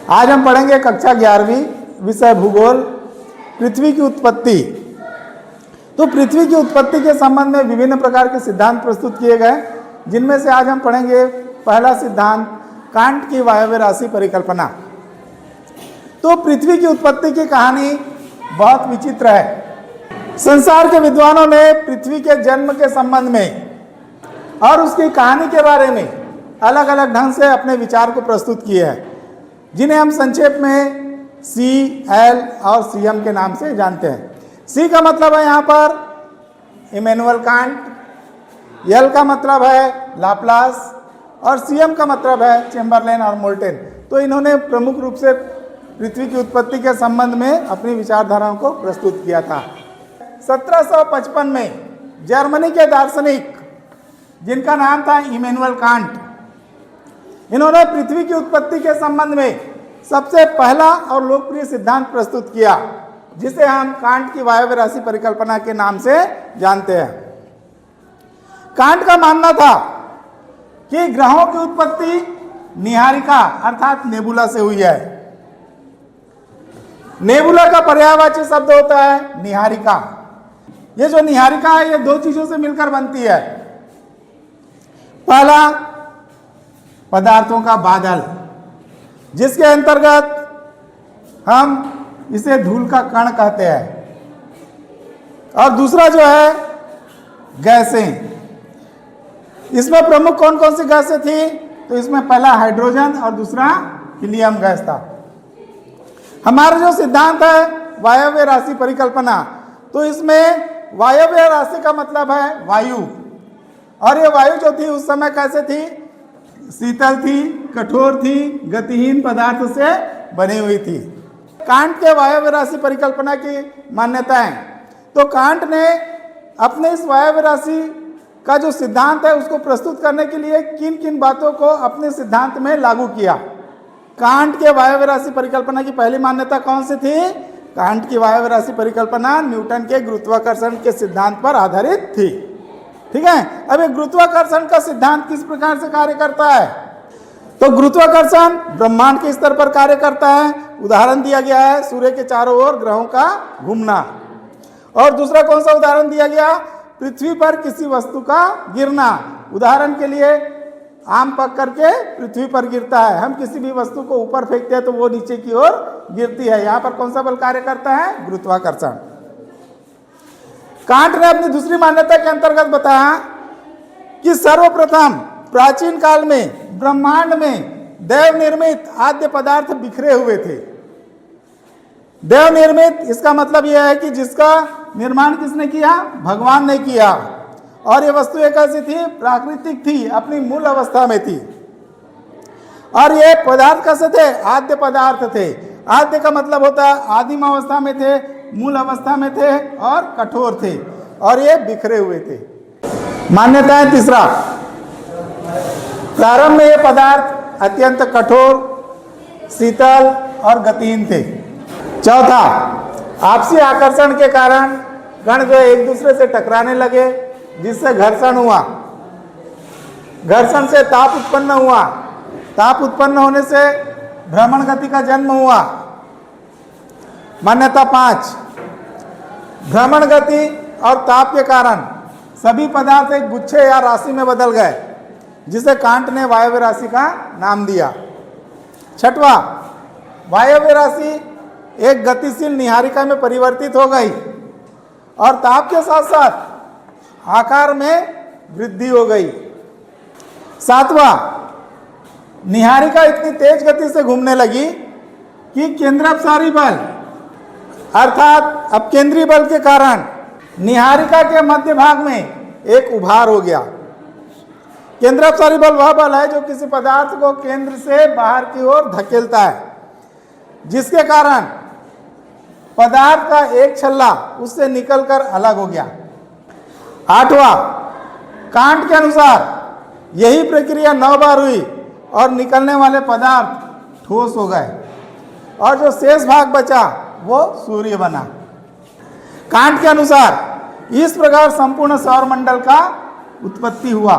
आज हम पढ़ेंगे कक्षा 11वीं, विषय भूगोल, पृथ्वी की उत्पत्ति। तो पृथ्वी की उत्पत्ति के संबंध में विभिन्न प्रकार के सिद्धांत प्रस्तुत किए गए, जिनमें से आज हम पढ़ेंगे पहला सिद्धांत, कांट की वायव्य राशि परिकल्पना। तो पृथ्वी की उत्पत्ति की कहानी बहुत विचित्र है। संसार के विद्वानों ने पृथ्वी के जन्म के संबंध में और उसकी कहानी के बारे में अलग अलग ढंग से अपने विचार को प्रस्तुत किए हैं, जिन्हें हम संक्षेप में सी, एल और सीएम के नाम से जानते हैं। सी का मतलब है यहाँ पर इमैनुअल कांट, एल का मतलब है लाप्लास और सीएम का मतलब है चेम्बरलेन और मोल्टेन। तो इन्होंने प्रमुख रूप से पृथ्वी की उत्पत्ति के संबंध में अपनी विचारधाराओं को प्रस्तुत किया था। 1755 में जर्मनी के दार्शनिक, जिनका नाम था इमैनुअल कांट, इन्होंने पृथ्वी की उत्पत्ति के संबंध में सबसे पहला और लोकप्रिय सिद्धांत प्रस्तुत किया, जिसे हम कांट की वायव्य राशि परिकल्पना के नाम से जानते हैं। कांट का मानना था कि ग्रहों की उत्पत्ति निहारिका अर्थात नेबुला से हुई है। नेबुला का पर्यायवाची शब्द होता है निहारिका। ये जो निहारिका है, ये दो चीजों से मिलकर बनती है। पहला, पदार्थों का बादल, जिसके अंतर्गत हम इसे धूल का कण कहते हैं, और दूसरा जो है गैसें। इसमें प्रमुख कौन कौन सी गैसें थी? तो इसमें पहला हाइड्रोजन और दूसरा हीलियम गैस था। हमारा जो सिद्धांत है वायव्य राशि परिकल्पना, तो इसमें वायव्य राशि का मतलब है वायु, और ये वायु जो थी उस समय कैसे थी? शीतल थी, कठोर थी, गतिहीन पदार्थ से बनी हुई थी। कांट के वायव्य राशि परिकल्पना की मान्यताएं, तो कांट ने अपने इस वायव्य राशि का जो सिद्धांत है उसको प्रस्तुत करने के लिए किन किन बातों को अपने सिद्धांत में लागू किया। कांट के वायव्य राशि परिकल्पना की पहली मान्यता कौन सी थी? कांट की वायव्य राशि परिकल्पना न्यूटन के गुरुत्वाकर्षण के सिद्धांत पर आधारित थी। ठीक है। अब ये गुरुत्वाकर्षण का सिद्धांत किस प्रकार से कार्य करता है? तो गुरुत्वाकर्षण ब्रह्मांड के स्तर पर कार्य करता है। उदाहरण दिया गया है सूर्य के चारों ओर ग्रहों का घूमना। और दूसरा कौन सा उदाहरण दिया गया? पृथ्वी पर किसी वस्तु का गिरना। उदाहरण के लिए आम पक करके पृथ्वी पर गिरता है। हम किसी भी वस्तु को ऊपर फेंकते हैं तो वो नीचे की ओर गिरती है। यहाँ पर कौन सा बल कार्य करता है? गुरुत्वाकर्षण। कांट ने अपनी दूसरी मान्यता के अंतर्गत बताया कि सर्वप्रथम प्राचीन काल में ब्रह्मांड में देव निर्मित आद्य पदार्थ बिखरे हुए थे। देव निर्मित, इसका मतलब यह है कि जिसका निर्माण किसने किया? भगवान ने किया। और ये वस्तु एक ऐसी थी, प्राकृतिक थी, अपनी मूल अवस्था में थी। और ये पदार्थ कैसे थे? आद्य पदार्थ थे। आद्य का मतलब होता है आदिम अवस्था में थे, मूल अवस्था में थे और कठोर थे, और ये बिखरे हुए थे। मान्यता है तीसरा, प्रारंभ में ये पदार्थ अत्यंत कठोर, शीतल और गतिहीन थे। चौथा, आपसी आकर्षण के कारण कण जो एक दूसरे से टकराने लगे, जिससे घर्षण हुआ। घर्षण से ताप उत्पन्न हुआ। ताप उत्पन्न होने से भ्रमण गति का जन्म हुआ। मान्यता 5, भ्रमण गति और ताप के कारण सभी पदार्थ एक गुच्छे या राशि में बदल गए, जिसे कांट ने वायव्य राशि का नाम दिया। छठवां, वायव्य राशि एक गतिशील निहारिका में परिवर्तित हो गई और ताप के साथ साथ आकार में वृद्धि हो गई। सातवां, निहारिका इतनी तेज गति से घूमने लगी कि केंद्रापसारी बल अर्थात अपकेंद्री बल के कारण निहारिका के मध्य भाग में एक उभार हो गया। केंद्रापसारी बल वह बल है जो किसी पदार्थ को केंद्र से बाहर की ओर धकेलता है, जिसके कारण पदार्थ का एक छल्ला उससे निकलकर अलग हो गया। आठवां, कांट के अनुसार यही प्रक्रिया 9 बार हुई और निकलने वाले पदार्थ ठोस हो गए, और जो शेष भाग बचा वो सूर्य बना। कांट के अनुसार इस प्रकार संपूर्ण सौरमंडल का उत्पत्ति हुआ।